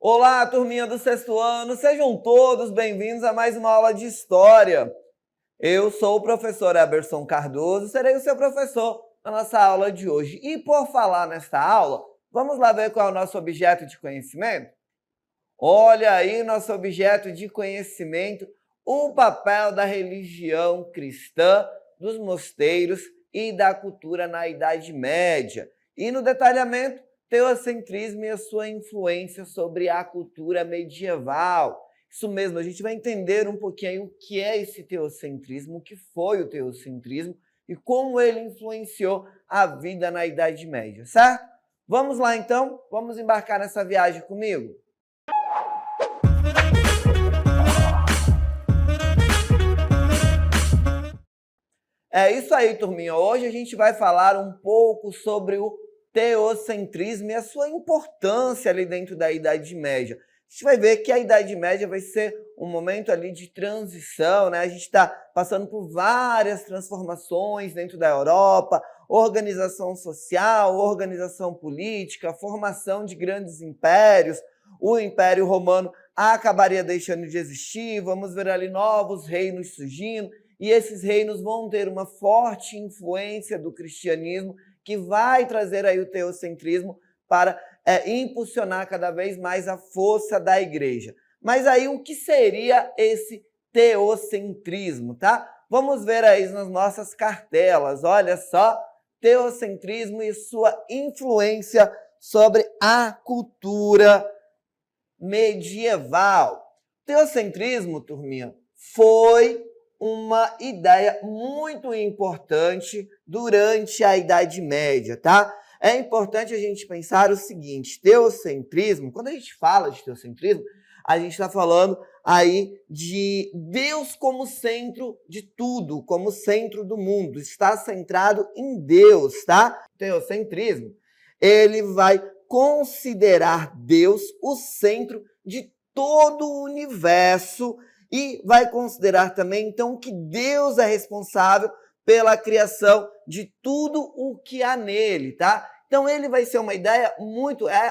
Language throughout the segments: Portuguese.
Olá, turminha do sexto ano, sejam todos bem-vindos a mais uma aula de História. Eu sou o professor Eberson Cardoso, serei o seu professor na nossa aula de hoje. E por falar nesta aula, vamos lá ver qual é o nosso objeto de conhecimento? Olha aí nosso objeto de conhecimento, o papel da religião cristã, dos mosteiros e da cultura na Idade Média. E no detalhamento, teocentrismo e a sua influência sobre a cultura medieval. Isso mesmo, a gente vai entender um pouquinho o que é esse teocentrismo, o que foi o teocentrismo e como ele influenciou a vida na Idade Média, certo? Vamos lá então? Vamos embarcar nessa viagem comigo? É isso aí, turminha. Hoje a gente vai falar um pouco sobre o teocentrismo e a sua importância ali dentro da Idade Média. A gente vai ver que a Idade Média vai ser um momento ali de transição, né? A gente está passando por várias transformações dentro da Europa, organização social, organização política, formação de grandes impérios. O Império Romano acabaria deixando de existir, vamos ver ali novos reinos surgindo, e esses reinos vão ter uma forte influência do cristianismo que vai trazer aí o teocentrismo para impulsionar cada vez mais a força da igreja. Mas aí o que seria esse teocentrismo, tá? Vamos ver aí nas nossas cartelas, olha só, teocentrismo e sua influência sobre a cultura medieval. Teocentrismo, turminha, foi uma ideia muito importante durante a Idade Média, tá? É importante a gente pensar o seguinte, teocentrismo, quando a gente fala de teocentrismo, a gente está falando aí de Deus como centro de tudo, como centro do mundo, está centrado em Deus, tá? Teocentrismo, ele vai considerar Deus o centro de todo o universo e vai considerar também, então, que Deus é responsável pela criação de tudo o que há nele, tá? Então, ele vai ser uma ideia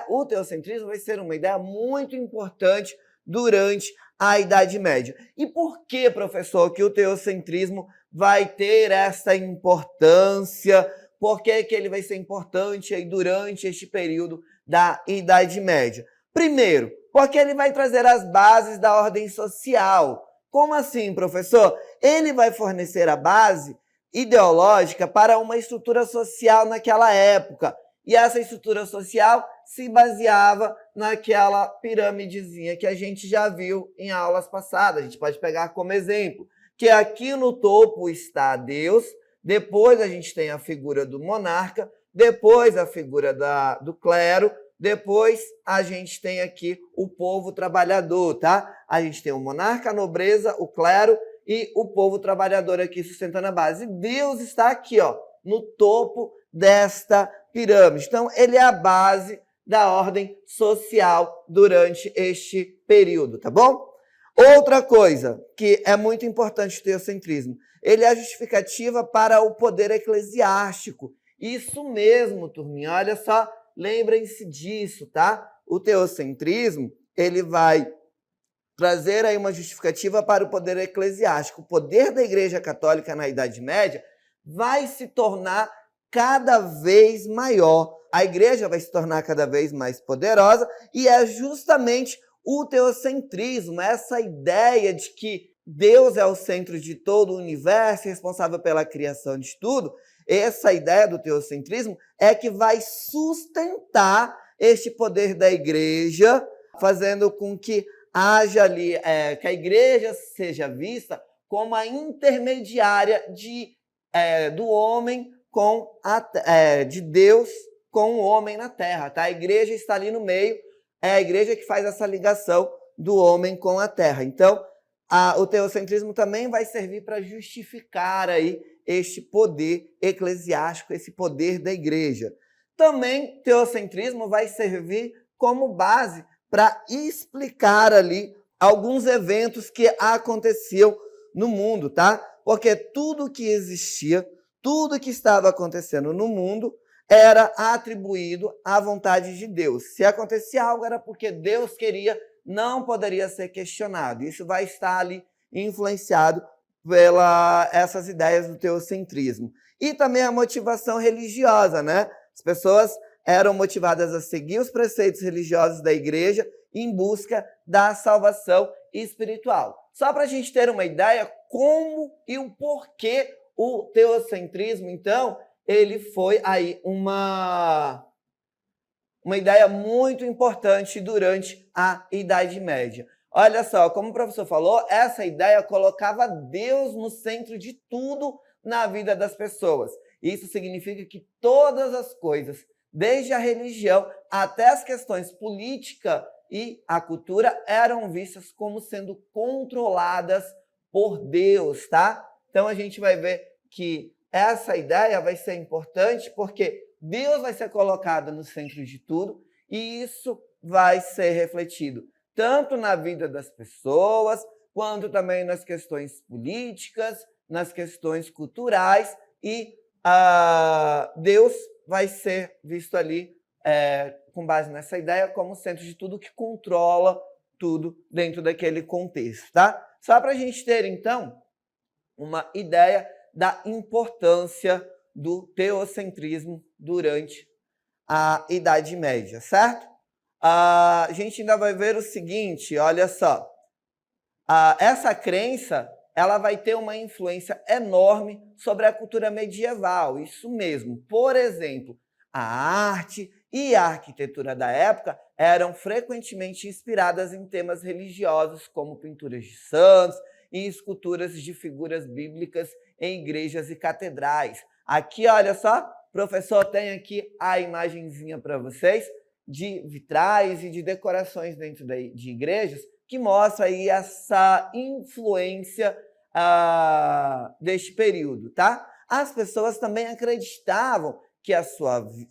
o teocentrismo vai ser uma ideia muito importante durante a Idade Média. E por que, professor, que o teocentrismo vai ter essa importância? Por que ele vai ser importante aí durante este período da Idade Média? Primeiro, porque ele vai trazer as bases da ordem social. Como assim, professor? Ele vai fornecer a base ideológica para uma estrutura social naquela época. E essa estrutura social se baseava naquela pirâmidezinha que a gente já viu em aulas passadas. A gente pode pegar como exemplo que aqui no topo está Deus, depois a gente tem a figura do monarca, depois a figura do clero, depois a gente tem aqui o povo trabalhador, tá? A gente tem o monarca, a nobreza, o clero e o povo trabalhador aqui sustentando a base. Deus está aqui, ó, no topo desta pirâmide. Então, ele é a base da ordem social durante este período, tá bom? Outra coisa que é muito importante do teocentrismo, ele é a justificativa para o poder eclesiástico. Isso mesmo, turminha, olha só, lembrem-se disso, tá? O teocentrismo, ele vai trazer aí uma justificativa para o poder eclesiástico. O poder da Igreja Católica na Idade Média vai se tornar cada vez maior. A igreja vai se tornar cada vez mais poderosa e é justamente o teocentrismo, essa ideia de que Deus é o centro de todo o universo, responsável pela criação de tudo. Essa ideia do teocentrismo é que vai sustentar este poder da igreja, fazendo com que haja ali, que a igreja seja vista como a intermediária do homem de Deus com o homem na terra, tá? A igreja está ali no meio, é a igreja que faz essa ligação do homem com a terra. Então, o teocentrismo também vai servir para justificar aí este poder eclesiástico, esse poder da igreja. Também, teocentrismo vai servir como base para explicar ali alguns eventos que aconteciam no mundo, tá? Porque tudo que existia, tudo que estava acontecendo no mundo era atribuído à vontade de Deus. Se acontecia algo, era porque Deus queria, não poderia ser questionado. Isso vai estar ali influenciado pelas essas ideias do teocentrismo. E também a motivação religiosa, né? As pessoas eram motivadas a seguir os preceitos religiosos da igreja em busca da salvação espiritual. Só para a gente ter uma ideia como e o porquê o teocentrismo, então, ele foi aí uma ideia muito importante durante a Idade Média. Olha só, como o professor falou, essa ideia colocava Deus no centro de tudo na vida das pessoas. Isso significa que todas as coisas, desde a religião até as questões políticas e a cultura, eram vistas como sendo controladas por Deus, tá? Então a gente vai ver que essa ideia vai ser importante porque Deus vai ser colocado no centro de tudo e isso vai ser refletido tanto na vida das pessoas, quanto também nas questões políticas, nas questões culturais e Deus vai ser visto ali, com base nessa ideia, como centro de tudo que controla tudo dentro daquele contexto, tá? Só para a gente ter, então, uma ideia da importância do teocentrismo durante a Idade Média, certo? A gente ainda vai ver o seguinte, olha só. Essa crença ela vai ter uma influência enorme sobre a cultura medieval, isso mesmo. Por exemplo, a arte e a arquitetura da época eram frequentemente inspiradas em temas religiosos, como pinturas de santos e esculturas de figuras bíblicas em igrejas e catedrais. Aqui, olha só, professor, tem aqui a imagenzinha para vocês de vitrais e de decorações dentro de igrejas que mostra aí essa influência deste período, tá? As pessoas também acreditavam que as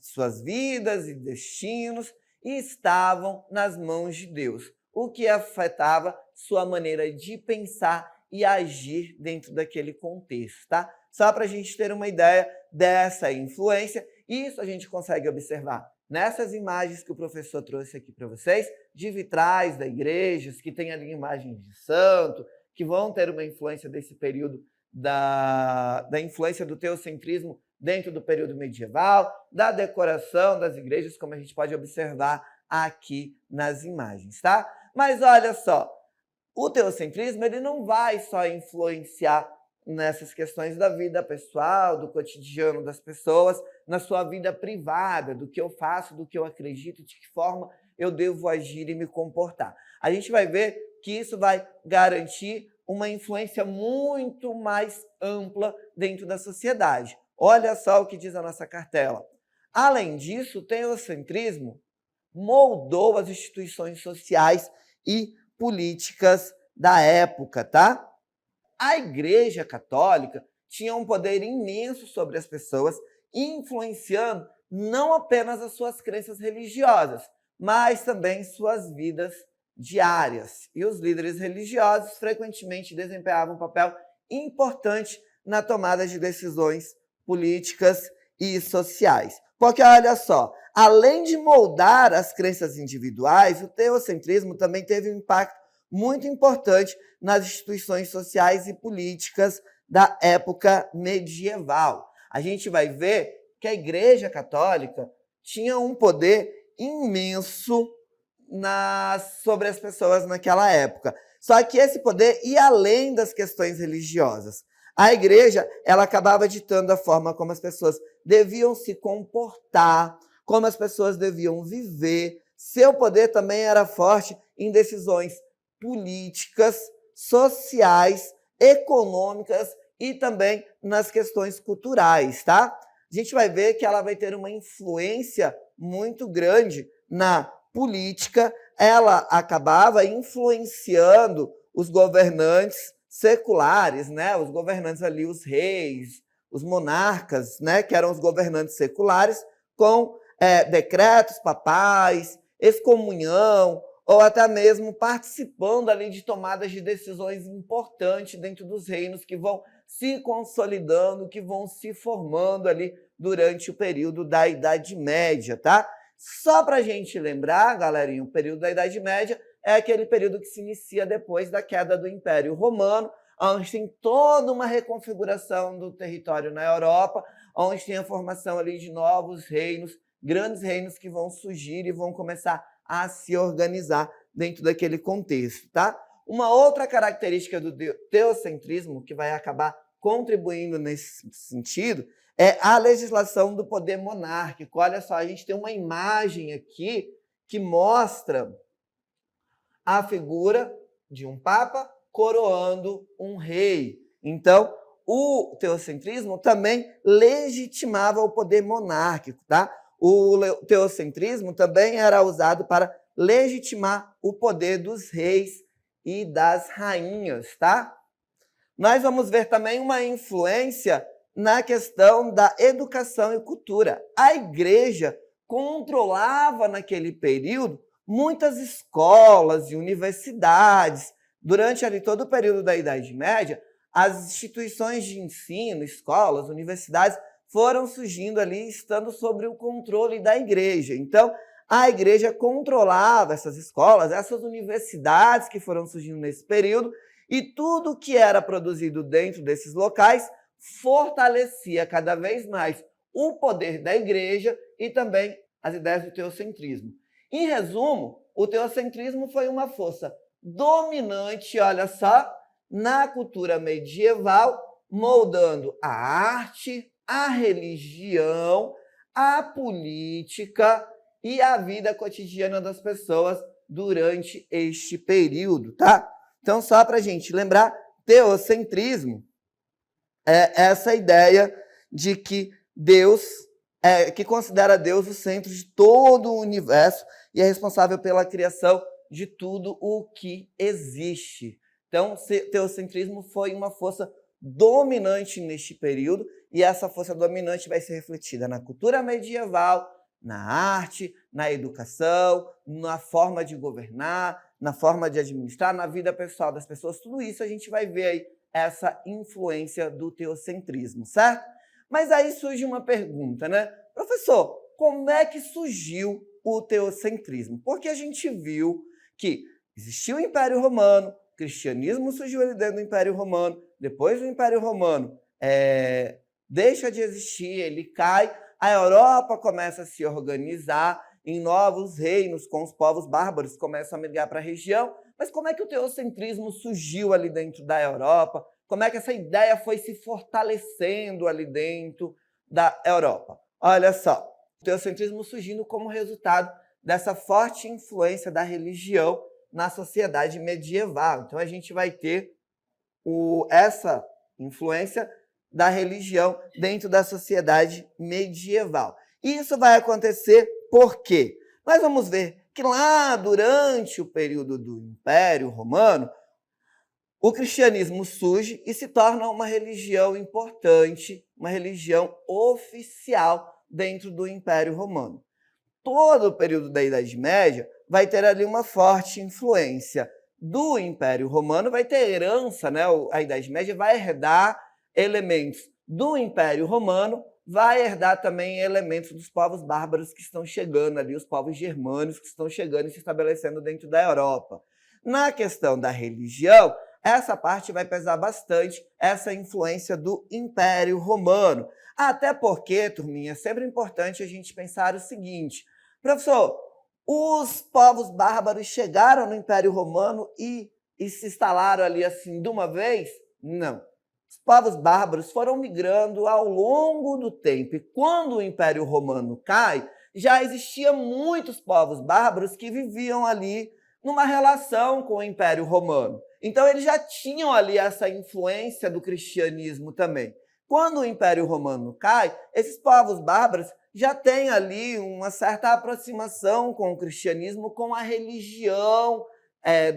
suas vidas e destinos estavam nas mãos de Deus, o que afetava sua maneira de pensar e agir dentro daquele contexto, tá? Só para a gente ter uma ideia dessa influência, isso a gente consegue observar nessas imagens que o professor trouxe aqui para vocês, de vitrais da igrejas, que tem ali imagens de santo, que vão ter uma influência desse período da influência do teocentrismo dentro do período medieval, da decoração das igrejas, como a gente pode observar aqui nas imagens, tá? Mas olha só, o teocentrismo ele não vai só influenciar nessas questões da vida pessoal, do cotidiano das pessoas, na sua vida privada, do que eu faço, do que eu acredito, de que forma eu devo agir e me comportar. A gente vai ver que isso vai garantir uma influência muito mais ampla dentro da sociedade. Olha só o que diz a nossa cartela. Além disso, o teocentrismo moldou as instituições sociais e políticas da época, tá? A Igreja Católica tinha um poder imenso sobre as pessoas, influenciando não apenas as suas crenças religiosas, mas também suas vidas diárias. E os líderes religiosos frequentemente desempenhavam um papel importante na tomada de decisões políticas e sociais. Porque, olha só, além de moldar as crenças individuais, o teocentrismo também teve um impacto muito importante nas instituições sociais e políticas da época medieval. A gente vai ver que a Igreja Católica tinha um poder imenso sobre as pessoas naquela época. Só que esse poder ia além das questões religiosas. A Igreja ela acabava ditando a forma como as pessoas deviam se comportar, como as pessoas deviam viver. Seu poder também era forte em decisões políticas, sociais, econômicas e também nas questões culturais, tá? A gente vai ver que ela vai ter uma influência muito grande na política, ela acabava influenciando os governantes seculares, né? Os governantes ali, os reis, os monarcas, né? Que eram os governantes seculares, com decretos papais, excomunhão, ou até mesmo participando ali de tomadas de decisões importantes dentro dos reinos que vão se consolidando, que vão se formando ali durante o período da Idade Média, tá? Só para a gente lembrar, galerinha, o período da Idade Média é aquele período que se inicia depois da queda do Império Romano, onde tem toda uma reconfiguração do território na Europa, onde tem a formação ali de novos reinos, grandes reinos que vão surgir e vão começar a se organizar dentro daquele contexto, tá? Uma outra característica do teocentrismo que vai acabar contribuindo nesse sentido é a legislação do poder monárquico. Olha só, a gente tem uma imagem aqui que mostra a figura de um papa coroando um rei. Então, o teocentrismo também legitimava o poder monárquico, tá? O teocentrismo também era usado para legitimar o poder dos reis e das rainhas, tá? Nós vamos ver também uma influência na questão da educação e cultura. A igreja controlava naquele período muitas escolas e universidades. Durante ali todo o período da Idade Média, as instituições de ensino, escolas, universidades, foram surgindo ali, estando sob o controle da igreja. Então, a igreja controlava essas escolas, essas universidades que foram surgindo nesse período, e tudo que era produzido dentro desses locais fortalecia cada vez mais o poder da igreja e também as ideias do teocentrismo. Em resumo, o teocentrismo foi uma força dominante, olha só, na cultura medieval, moldando a arte, a religião, a política e a vida cotidiana das pessoas durante este período, tá? Então, só para a gente lembrar, teocentrismo é essa ideia de que Deus, que considera Deus o centro de todo o universo e é responsável pela criação de tudo o que existe. Então, teocentrismo foi uma força dominante neste período, e essa força dominante vai ser refletida na cultura medieval, na arte, na educação, na forma de governar, na forma de administrar, na vida pessoal das pessoas. Tudo isso a gente vai ver aí essa influência do teocentrismo, certo? Mas aí surge uma pergunta, né? Professor, como é que surgiu o teocentrismo? Porque a gente viu que existiu o Império Romano, o cristianismo surgiu ali dentro do Império Romano, depois do Império Romano deixa de existir, ele cai, a Europa começa a se organizar em novos reinos, com os povos bárbaros, começam a migrar para a região. Mas como é que o teocentrismo surgiu ali dentro da Europa? Como é que essa ideia foi se fortalecendo ali dentro da Europa? Olha só, o teocentrismo surgindo como resultado dessa forte influência da religião na sociedade medieval. Então, a gente vai ter essa influência da religião dentro da sociedade medieval. E isso vai acontecer por quê? Nós vamos ver que lá durante o período do Império Romano, o cristianismo surge e se torna uma religião importante, uma religião oficial dentro do Império Romano. Todo o período da Idade Média vai ter ali uma forte influência do Império Romano, vai ter herança, né? A Idade Média vai herdar elementos do Império Romano, vai herdar também elementos dos povos bárbaros que estão chegando ali, os povos germânicos que estão chegando e se estabelecendo dentro da Europa. Na questão da religião, essa parte vai pesar bastante, essa influência do Império Romano. Até porque, turminha, é sempre importante a gente pensar o seguinte: professor, os povos bárbaros chegaram no Império Romano e se instalaram ali assim de uma vez? Não. Os povos bárbaros foram migrando ao longo do tempo. E quando o Império Romano cai, já existiam muitos povos bárbaros que viviam ali numa relação com o Império Romano. Então, eles já tinham ali essa influência do cristianismo também. Quando o Império Romano cai, esses povos bárbaros já têm ali uma certa aproximação com o cristianismo, com a religião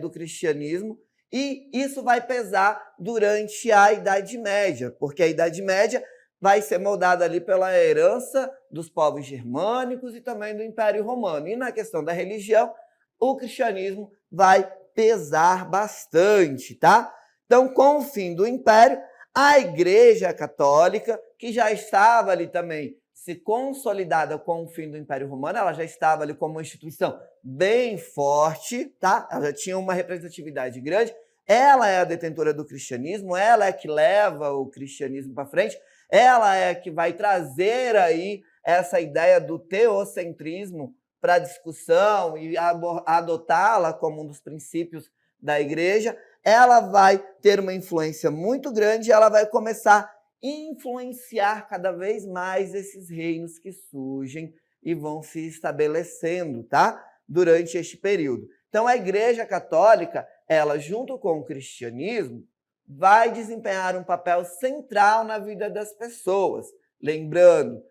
do cristianismo, e isso vai pesar durante a Idade Média, porque a Idade Média vai ser moldada ali pela herança dos povos germânicos e também do Império Romano. E na questão da religião, o cristianismo vai pesar bastante, tá? Então, com o fim do Império, A Igreja Católica, que já estava ali também se consolidada com o fim do Império Romano, ela já estava ali como uma instituição bem forte, tá? Ela já tinha uma representatividade grande. Ela é a detentora do cristianismo, ela é que leva o cristianismo para frente, ela é que vai trazer aí essa ideia do teocentrismo para a discussão e adotá-la como um dos princípios da igreja. Ela vai ter uma influência muito grande e ela vai começar a influenciar cada vez mais esses reinos que surgem e vão se estabelecendo, tá? Durante este período. Então, a Igreja Católica, ela, junto com o cristianismo, vai desempenhar um papel central na vida das pessoas. Lembrando,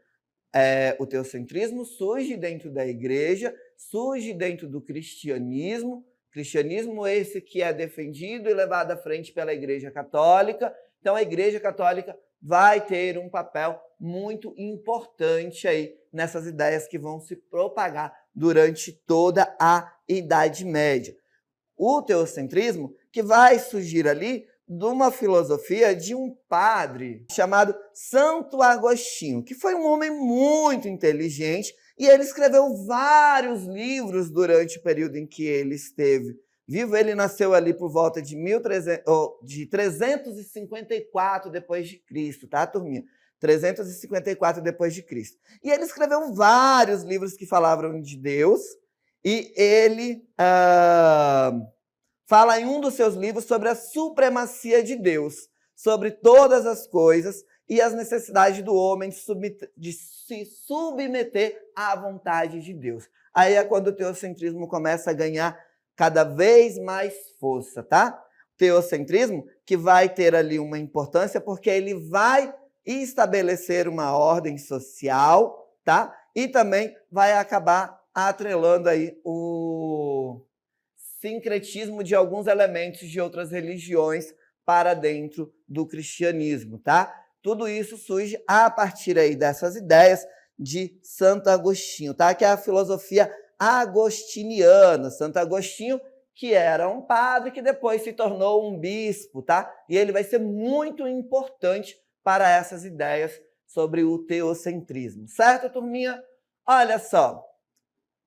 o teocentrismo surge dentro da igreja, surge dentro do cristianismo esse que é defendido e levado à frente pela Igreja Católica. Então, a Igreja Católica vai ter um papel muito importante aí nessas ideias que vão se propagar durante toda a Idade Média. O teocentrismo, que vai surgir ali de uma filosofia de um padre chamado Santo Agostinho, que foi um homem muito inteligente e ele escreveu vários livros durante o período em que ele esteve vivo. Ele nasceu ali por volta de 354 depois de Cristo, tá, turminha? 354 depois de Cristo. E ele escreveu vários livros que falavam de Deus e ele fala em um dos seus livros sobre a supremacia de Deus, sobre todas as coisas e as necessidades do homem de se submeter à vontade de Deus. Aí é quando o teocentrismo começa a ganhar cada vez mais força, tá? O teocentrismo que vai ter ali uma importância porque ele vai estabelecer uma ordem social, tá? E também vai acabar atrelando aí o sincretismo de alguns elementos de outras religiões para dentro do cristianismo, tá? Tudo isso surge a partir aí dessas ideias de Santo Agostinho, tá? Que é a filosofia agostiniana. Santo Agostinho, que era um padre que depois se tornou um bispo, tá? E ele vai ser muito importante para essas ideias sobre o teocentrismo, certo, turminha? Olha só,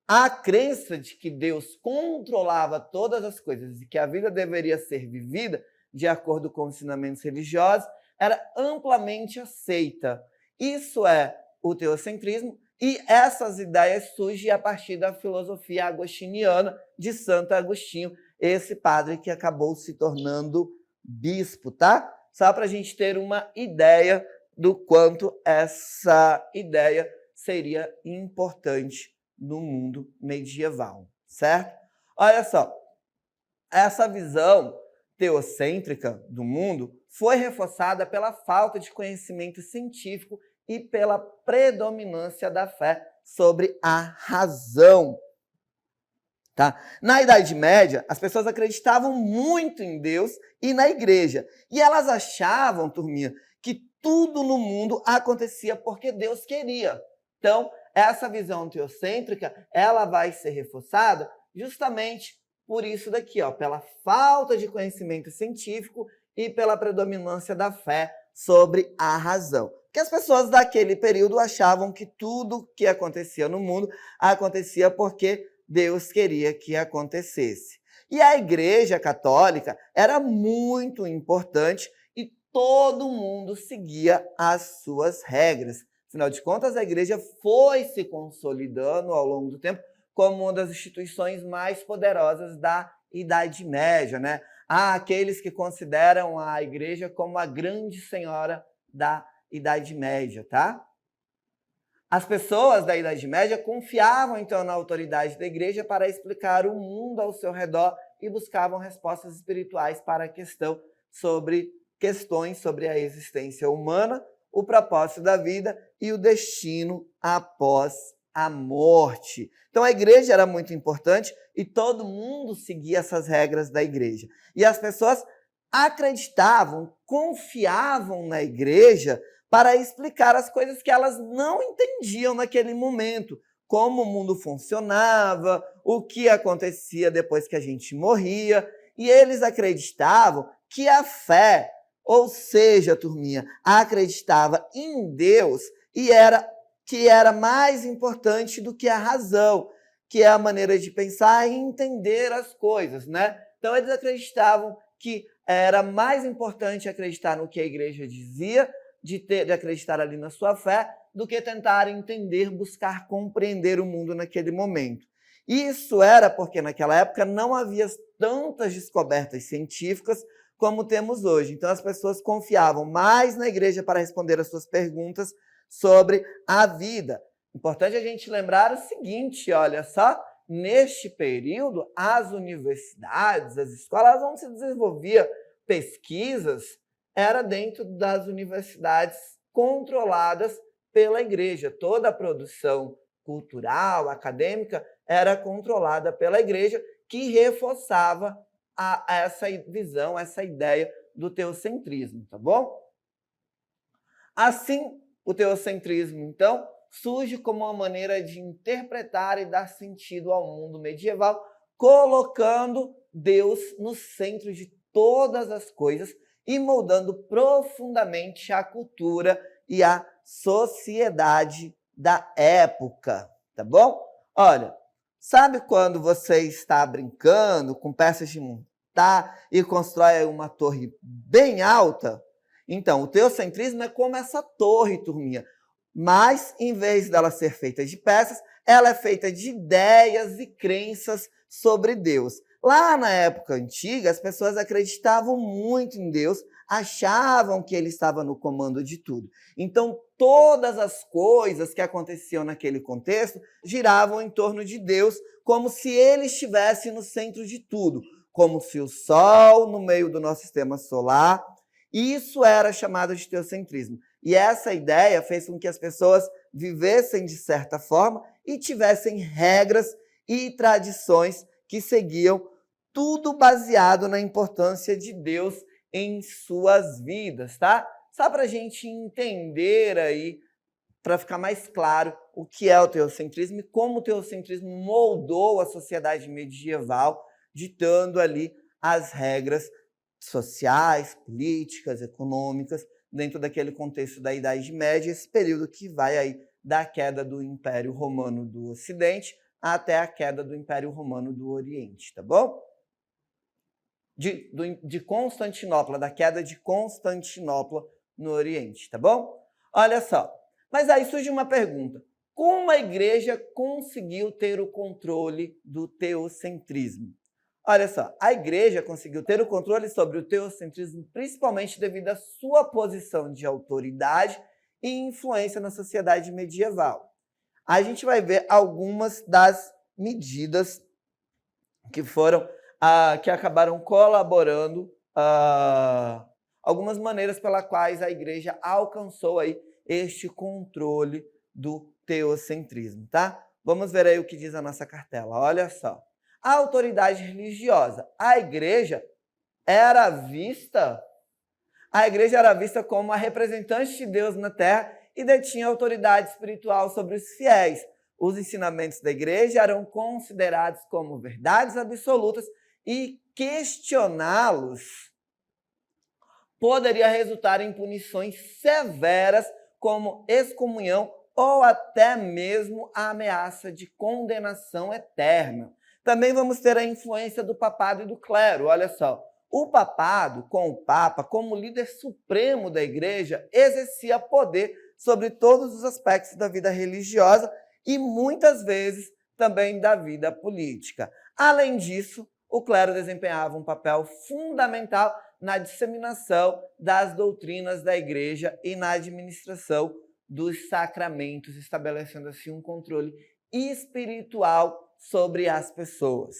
a crença de que Deus controlava todas as coisas e que a vida deveria ser vivida de acordo com os ensinamentos religiosos era amplamente aceita. Isso é o teocentrismo e essas ideias surgem a partir da filosofia agostiniana de Santo Agostinho, esse padre que acabou se tornando bispo, tá? Só para a gente ter uma ideia do quanto essa ideia seria importante no mundo medieval, certo? Olha só, essa visão teocêntrica do mundo foi reforçada pela falta de conhecimento científico e pela predominância da fé sobre a razão. Tá? Na Idade Média, as pessoas acreditavam muito em Deus e na igreja. E elas achavam, turminha, que tudo no mundo acontecia porque Deus queria. Então, essa visão teocêntrica, ela vai ser reforçada justamente por isso daqui, ó, pela falta de conhecimento científico e pela predominância da fé sobre a razão. Porque as pessoas daquele período achavam que tudo que acontecia no mundo acontecia porque Deus queria que acontecesse. E a Igreja Católica era muito importante e todo mundo seguia as suas regras. Afinal de contas, a igreja foi se consolidando ao longo do tempo como uma das instituições mais poderosas da Idade Média, né? Há aqueles que consideram a igreja como a grande senhora da Idade Média, tá? As pessoas da Idade Média confiavam, então, na autoridade da igreja para explicar o mundo ao seu redor e buscavam respostas espirituais para questões sobre a existência humana, o propósito da vida e o destino após a morte. Então, a igreja era muito importante e todo mundo seguia essas regras da igreja. E as pessoas acreditavam, confiavam na igreja para explicar as coisas que elas não entendiam naquele momento, como o mundo funcionava, o que acontecia depois que a gente morria, e eles acreditavam que a fé, Ou seja, turminha, acreditava em Deus e que era mais importante do que a razão, que é a maneira de pensar e entender as coisas, né? Então, eles acreditavam que era mais importante acreditar no que a igreja dizia, de acreditar ali na sua fé, do que tentar entender, buscar compreender o mundo naquele momento. Isso era porque naquela época não havia tantas descobertas científicas como temos hoje. Então as pessoas confiavam mais na igreja para responder as suas perguntas sobre a vida. Importante a gente lembrar o seguinte, olha só, neste período as universidades, as escolas onde se desenvolvia pesquisas era dentro das universidades controladas pela igreja. Toda a produção cultural, acadêmica, era controlada pela igreja, que reforçava essa visão, essa ideia do teocentrismo, tá bom? Assim, o teocentrismo, então, surge como uma maneira de interpretar e dar sentido ao mundo medieval, colocando Deus no centro de todas as coisas e moldando profundamente a cultura e a sociedade da época, tá bom? Olha, sabe quando você está brincando com peças de montar e constrói uma torre bem alta? Então, o teocentrismo é como essa torre, turminha, mas em vez dela ser feita de peças, ela é feita de ideias e crenças sobre Deus. Lá na época antiga, as pessoas acreditavam muito em Deus, achavam que ele estava no comando de tudo. Então, todas as coisas que aconteciam naquele contexto giravam em torno de Deus, como se ele estivesse no centro de tudo, como se o Sol no meio do nosso sistema solar. Isso era chamado de teocentrismo. E essa ideia fez com que as pessoas vivessem de certa forma e tivessem regras e tradições que seguiam, tudo baseado na importância de Deus em suas vidas, tá? Só para a gente entender aí, para ficar mais claro o que é o teocentrismo e como o teocentrismo moldou a sociedade medieval, ditando ali as regras sociais, políticas, econômicas, dentro daquele contexto da Idade Média, esse período que vai aí da queda do Império Romano do Ocidente até a queda do Império Romano do Oriente, tá bom? De Constantinopla, da queda de Constantinopla no Oriente, tá bom? Olha só, mas aí surge uma pergunta. Como a igreja conseguiu ter o controle do teocentrismo? Olha só, a igreja conseguiu ter o controle sobre o teocentrismo principalmente devido à sua posição de autoridade e influência na sociedade medieval. A gente vai ver algumas das medidas que foram, que acabaram colaborando, algumas maneiras pelas quais a igreja alcançou aí este controle do teocentrismo, tá? Vamos ver aí o que diz a nossa cartela, olha só. A autoridade religiosa, a igreja era vista como a representante de Deus na terra e detinha autoridade espiritual sobre os fiéis. Os ensinamentos da igreja eram considerados como verdades absolutas e questioná-los poderia resultar em punições severas, como excomunhão ou até mesmo a ameaça de condenação eterna. Também vamos ter a influência do papado e do clero. Olha só, o papado, com o Papa, como líder supremo da igreja, exercia poder sobre todos os aspectos da vida religiosa e muitas vezes também da vida política. Além disso, o clero desempenhava um papel fundamental na disseminação das doutrinas da igreja e na administração dos sacramentos, estabelecendo assim um controle espiritual sobre as pessoas.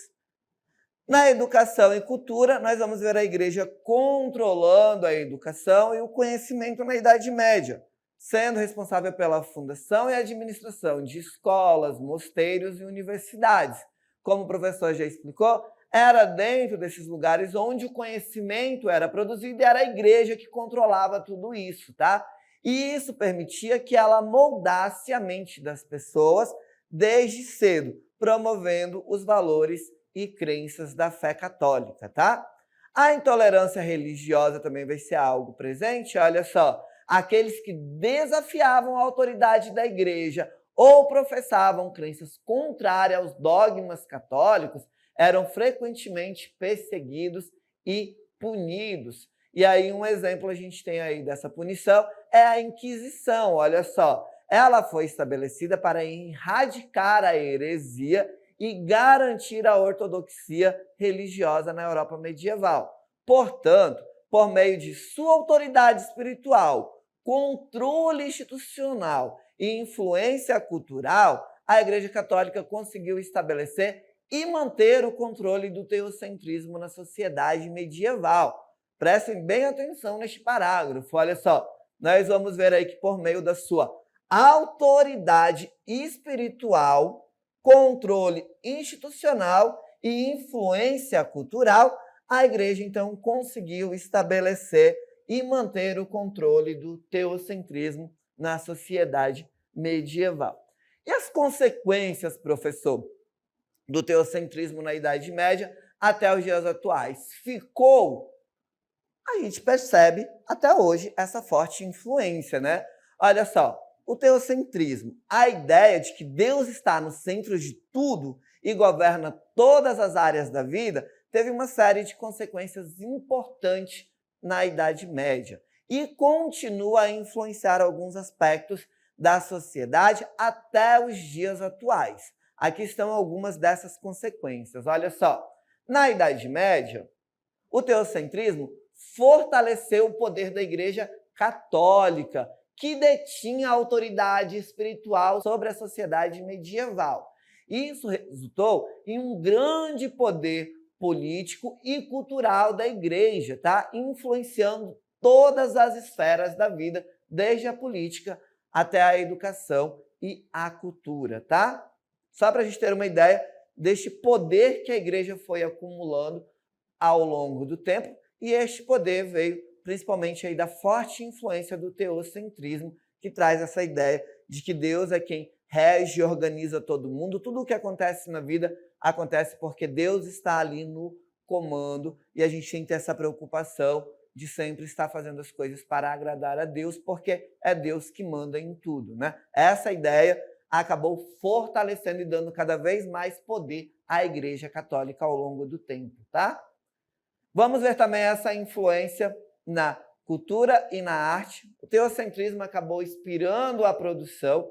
Na educação e cultura, nós vamos ver a igreja controlando a educação e o conhecimento na Idade Média, sendo responsável pela fundação e administração de escolas, mosteiros e universidades. Como o professor já explicou, era dentro desses lugares onde o conhecimento era produzido e era a igreja que controlava tudo isso, tá? E isso permitia que ela moldasse a mente das pessoas desde cedo, promovendo os valores e crenças da fé católica, tá? A intolerância religiosa também vai ser algo presente, olha só. Aqueles que desafiavam a autoridade da igreja ou professavam crenças contrárias aos dogmas católicos eram frequentemente perseguidos e punidos. E aí um exemplo a gente tem aí dessa punição é a Inquisição, olha só. Ela foi estabelecida para erradicar a heresia e garantir a ortodoxia religiosa na Europa medieval. Portanto, por meio de sua autoridade espiritual, controle institucional e influência cultural, a Igreja Católica conseguiu estabelecer e manter o controle do teocentrismo na sociedade medieval. Prestem bem atenção neste parágrafo, olha só. Nós vamos ver aí que por meio da sua autoridade espiritual, controle institucional e influência cultural, a igreja então conseguiu estabelecer e manter o controle do teocentrismo na sociedade medieval. E as consequências, professor, do teocentrismo na Idade Média até os dias atuais? A gente percebe até hoje essa forte influência, né? Olha só, o teocentrismo, a ideia de que Deus está no centro de tudo e governa todas as áreas da vida, teve uma série de consequências importantes na Idade Média e continua a influenciar alguns aspectos da sociedade até os dias atuais. Aqui estão algumas dessas consequências. Olha só, na Idade Média, o teocentrismo fortaleceu o poder da Igreja Católica, que detinha a autoridade espiritual sobre a sociedade medieval. Isso resultou em um grande poder político e cultural da Igreja, tá? Influenciando todas as esferas da vida, desde a política até a educação e a cultura, tá? Só para a gente ter uma ideia deste poder que a Igreja foi acumulando ao longo do tempo, e este poder veio principalmente aí da forte influência do teocentrismo, que traz essa ideia de que Deus é quem rege e organiza todo mundo. Tudo o que acontece na vida acontece porque Deus está ali no comando, e a gente tem que ter essa preocupação de sempre estar fazendo as coisas para agradar a Deus, porque é Deus que manda em tudo, né? Essa ideia acabou fortalecendo e dando cada vez mais poder à Igreja Católica ao longo do tempo, tá? Vamos ver também essa influência na cultura e na arte. O teocentrismo acabou inspirando a produção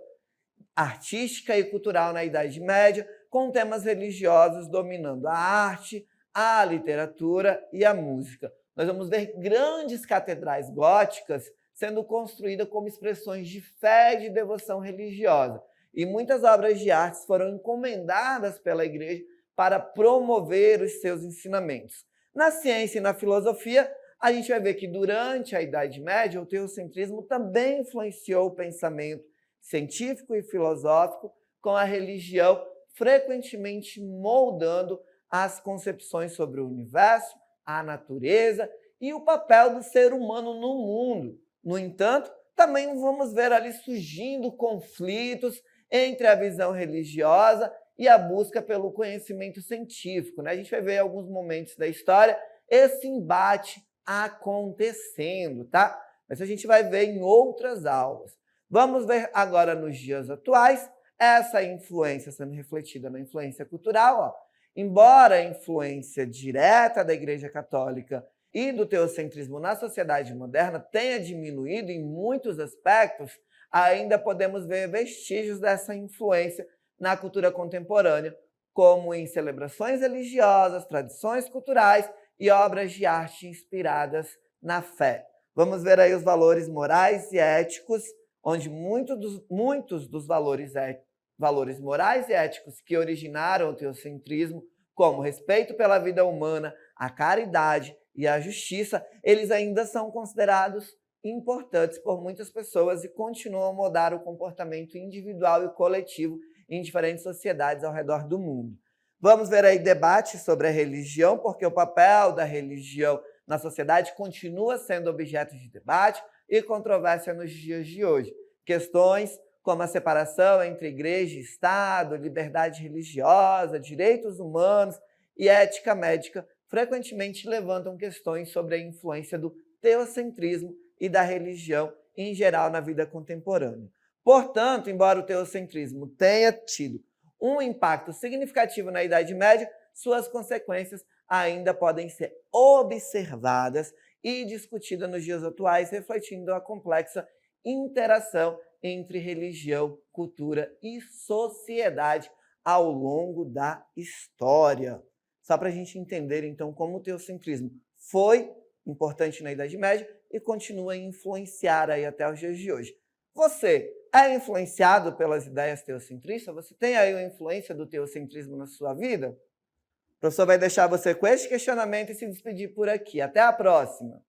artística e cultural na Idade Média, com temas religiosos dominando a arte, a literatura e a música. Nós vamos ver grandes catedrais góticas sendo construídas como expressões de fé e de devoção religiosa. E muitas obras de arte foram encomendadas pela Igreja para promover os seus ensinamentos. Na ciência e na filosofia, a gente vai ver que durante a Idade Média, o teocentrismo também influenciou o pensamento científico e filosófico, com a religião frequentemente moldando as concepções sobre o universo, a natureza e o papel do ser humano no mundo. No entanto, também vamos ver ali surgindo conflitos entre a visão religiosa e a busca pelo conhecimento científico, né? A gente vai ver em alguns momentos da história esse embate acontecendo, tá? Mas a gente vai ver em outras aulas. Vamos ver agora nos dias atuais essa influência sendo refletida na influência cultural, ó. Embora a influência direta da Igreja Católica e do teocentrismo na sociedade moderna tenha diminuído em muitos aspectos, ainda podemos ver vestígios dessa influência na cultura contemporânea, como em celebrações religiosas, tradições culturais e obras de arte inspiradas na fé. Vamos ver aí os valores morais e éticos, onde muitos dos valores morais e éticos que originaram o teocentrismo, como o respeito pela vida humana, a caridade e a justiça, eles ainda são considerados importantes por muitas pessoas e continuam a mudar o comportamento individual e coletivo em diferentes sociedades ao redor do mundo. Vamos ver aí debates sobre a religião, porque o papel da religião na sociedade continua sendo objeto de debate e controvérsia nos dias de hoje. Questões como a separação entre igreja e Estado, liberdade religiosa, direitos humanos e ética médica frequentemente levantam questões sobre a influência do teocentrismo e da religião em geral na vida contemporânea. Portanto, embora o teocentrismo tenha tido um impacto significativo na Idade Média, suas consequências ainda podem ser observadas e discutidas nos dias atuais, refletindo a complexa interação entre religião, cultura e sociedade ao longo da história. Só para a gente entender, então, como o teocentrismo foi importante na Idade Média e continua a influenciar aí até os dias de hoje. Você é influenciado pelas ideias teocentristas? Você tem aí uma influência do teocentrismo na sua vida? O professor vai deixar você com este questionamento e se despedir por aqui. Até a próxima!